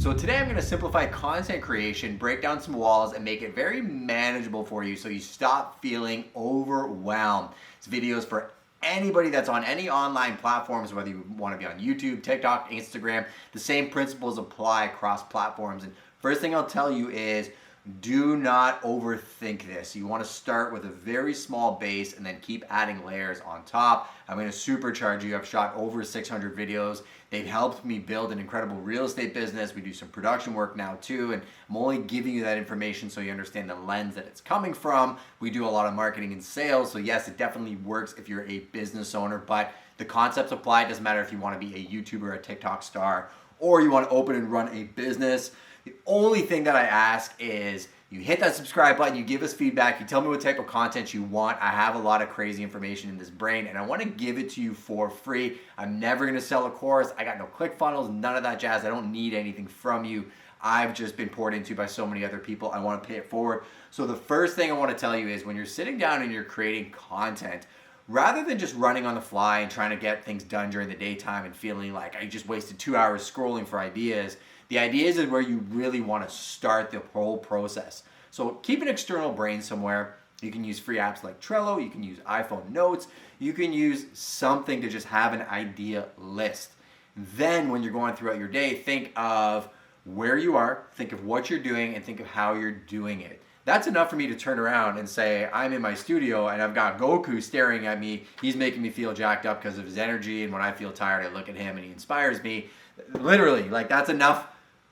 So today I'm going to simplify content creation, break down some walls, and make it very manageable for you so you stop feeling overwhelmed. It's videos for anybody that's on any online platforms, whether you want to be on YouTube, TikTok, Instagram. The same principles apply across platforms. And first thing I'll tell you is do not overthink this. You want to start with a very small base and then keep adding layers on top. I'm going to supercharge you. I've shot over 600 videos. They've helped me build an incredible real estate business. We do some production work now too, and I'm only giving you that information so you understand the lens that it's coming from. We do a lot of marketing and sales, so yes, it definitely works if you're a business owner, but the concepts apply. It doesn't matter if you want to be a YouTuber, a TikTok star, or you want to open and run a business. The only thing that I ask is you hit that subscribe button, you give us feedback, you tell me what type of content you want. I have a lot of crazy information in this brain and I want to give it to you for free. I'm never going to sell a course. I got no ClickFunnels, none of that jazz. I don't need anything from you. I've just been poured into by so many other people. I want to pay it forward. So the first thing I want to tell you is when you're sitting down and you're creating content, rather than just running on the fly and trying to get things done during the daytime and feeling like I just wasted 2 hours scrolling for ideas, the ideas is where you really want to start the whole process. So keep an external brain somewhere. You can use free apps like Trello. You can use iPhone Notes. You can use something to just have an idea list. Then when you're going throughout your day, think of where you are, think of what you're doing, and think of how you're doing it. That's enough for me to turn around and say, I'm in my studio and I've got Goku staring at me. He's making me feel jacked up because of his energy. And when I feel tired, I look at him and he inspires me. Literally, like that's enough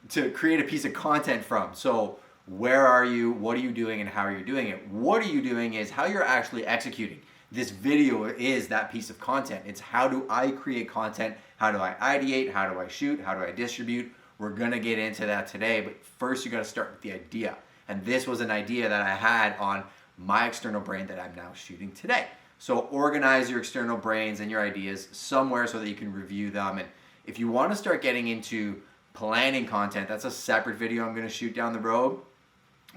to create a piece of content from. So where are you? What are you doing and how are you doing it? What are you doing is how you're actually executing. This video is that piece of content. It's how do I create content? How do I ideate? How do I shoot? How do I distribute? We're going to get into that today. But first you got to start with the idea. And this was an idea that I had on my external brain that I'm now shooting today. So organize your external brains and your ideas somewhere so that you can review them. And if you want to start getting into planning content, that's a separate video I'm going to shoot down the road.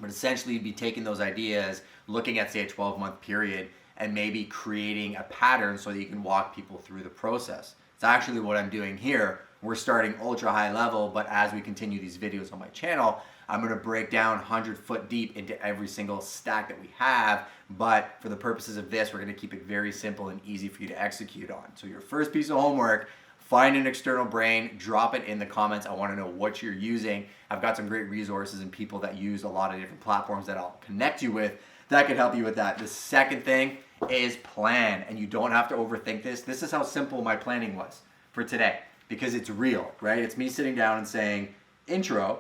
But essentially you'd be taking those ideas, looking at say a 12-month period and maybe creating a pattern so that you can walk people through the process. It's actually what I'm doing here. We're starting ultra high level, but as we continue these videos on my channel, I'm going to break down 100 foot deep into every single stack that we have. But for the purposes of this, we're going to keep it very simple and easy for you to execute on. So your first piece of homework, find an external brain, drop it in the comments. I want to know what you're using. I've got some great resources and people that use a lot of different platforms that I'll connect you with that could help you with that. The second thing is plan, and you don't have to overthink this. This is how simple my planning was for today because it's real, right? It's me sitting down and saying, intro,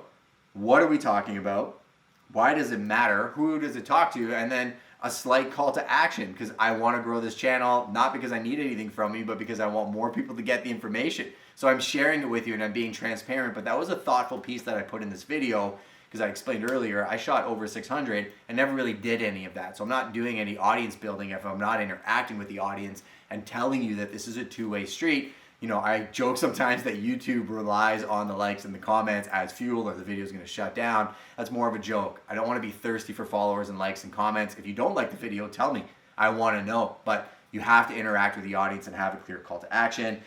what are we talking about? Why does it matter? Who does it talk to? And then a slight call to action because I want to grow this channel, not because I need anything from you, but because I want more people to get the information. So I'm sharing it with you and I'm being transparent, but that was a thoughtful piece that I put in this video because I explained earlier, I shot over 600 and never really did any of that. So I'm not doing any audience building if I'm not interacting with the audience and telling you that this is a two-way street. You know, I joke sometimes that YouTube relies on the likes and the comments as fuel or the video is going to shut down. That's more of a joke. I don't want to be thirsty for followers and likes and comments. If you don't like the video, tell me. I want to know. But you have to interact with the audience and have a clear call to action.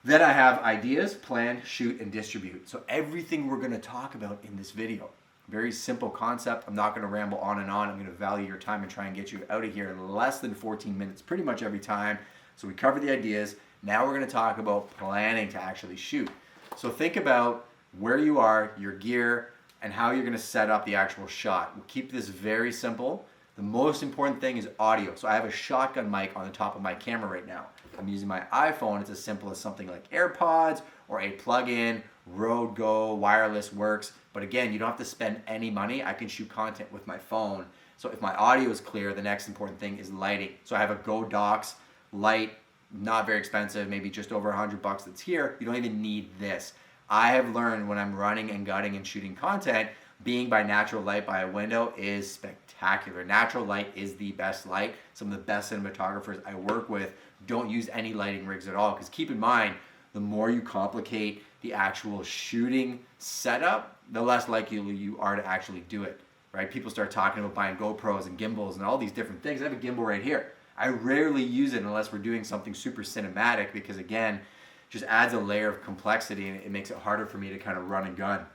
Then I have ideas, plan, shoot, and distribute. So everything we're going to talk about in this video. Very simple concept. I'm not going to ramble on and on. I'm going to value your time and try and get you out of here in less than 14 minutes pretty much every time. So we cover the ideas. Now we're going to talk about planning to actually shoot. So think about where you are, your gear, and how you're going to set up the actual shot. We'll keep this very simple. The most important thing is audio. So I have a shotgun mic on the top of my camera right now. I'm using my iPhone. It's as simple as something like AirPods or a plug-in, Rode Go, wireless works. But again, you don't have to spend any money. I can shoot content with my phone. So if my audio is clear, the next important thing is lighting. So I have a Go Docs light, not very expensive, maybe just over $100 that's here. You don't even need this. I have learned when I'm running and gutting and shooting content, being by natural light by a window is spectacular. Natural light is the best light. Some of the best cinematographers I work with don't use any lighting rigs at all because keep in mind, the more you complicate the actual shooting setup, the less likely you are to actually do it, right? People start talking about buying GoPros and gimbals and all these different things. I have a gimbal right here. I rarely use it unless we're doing something super cinematic because again, just adds a layer of complexity and it makes it harder for me to kind of run and gun.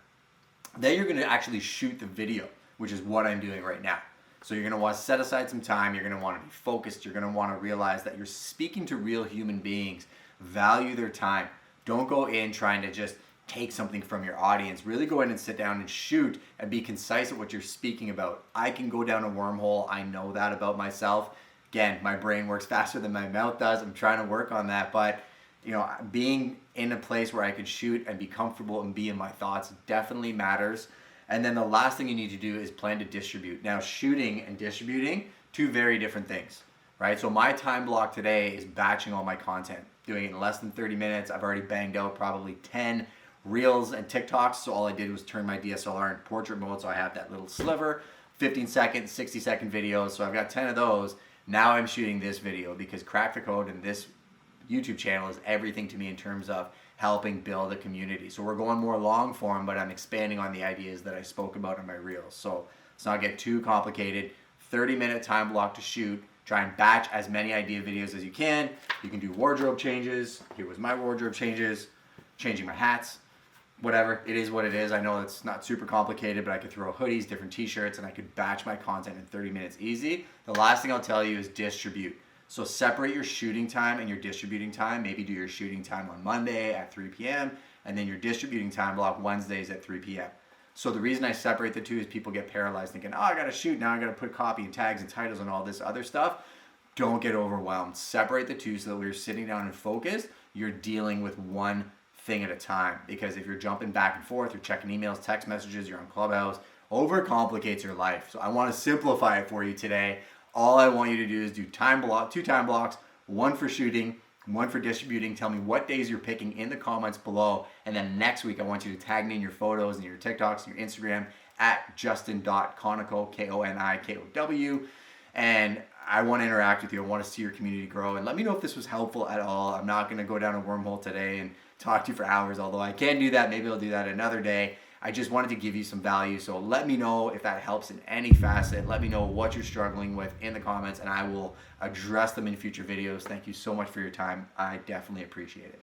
Then you're going to actually shoot the video, which is what I'm doing right now. So you're going to want to set aside some time. You're going to want to be focused. You're going to want to realize that you're speaking to real human beings. Value their time. Don't go in trying to just take something from your audience. Really go in and sit down and shoot and be concise at what you're speaking about. I can go down a wormhole. I know that about myself. Again, my brain works faster than my mouth does. I'm trying to work on that, but being in a place where I can shoot and be comfortable and be in my thoughts definitely matters. And then the last thing you need to do is plan to distribute. Now, shooting and distributing, two very different things, right? So my time block today is batching all my content, doing it in less than 30 minutes. I've already banged out probably 10 Reels and TikToks. So all I did was turn my DSLR in portrait mode. So I have that little sliver, 15 second, 60 second videos. So I've got 10 of those. Now I'm shooting this video because Crack the Code and this YouTube channel is everything to me in terms of helping build a community. So we're going more long form, but I'm expanding on the ideas that I spoke about in my Reels. So let's not get too complicated. 30-minute time block to shoot. Try and batch as many idea videos as you can. You can do wardrobe changes. Here was my wardrobe changes, changing my hats, whatever. It is what it is. I know it's not super complicated, but I could throw hoodies, different t-shirts, and I could batch my content in 30 minutes easy. The last thing I'll tell you is distribute. So separate your shooting time and your distributing time. Maybe do your shooting time on Monday at 3 p.m. and then your distributing time block Wednesdays at 3 p.m. So the reason I separate the two is people get paralyzed thinking, oh, I got to shoot. Now I got to put copy and tags and titles and all this other stuff. Don't get overwhelmed. Separate the two so that when you're sitting down and focused, you're dealing with one thing at a time. Because if you're jumping back and forth, you're checking emails, text messages, you're on Clubhouse, overcomplicates your life. So I want to simplify it for you today. All I want you to do is do two time blocks, one for shooting, one for distributing. Tell me what days you're picking in the comments below. And then next week, I want you to tag me in your photos and your TikToks and your Instagram at justin.konikow, Konikow. And I want to interact with you. I want to see your community grow. And let me know if this was helpful at all. I'm not going to go down a wormhole today and talk to you for hours, although I can do that. Maybe I'll do that another day. I just wanted to give you some value. So let me know if that helps in any facet. Let me know what you're struggling with in the comments, and I will address them in future videos. Thank you so much for your time. I definitely appreciate it.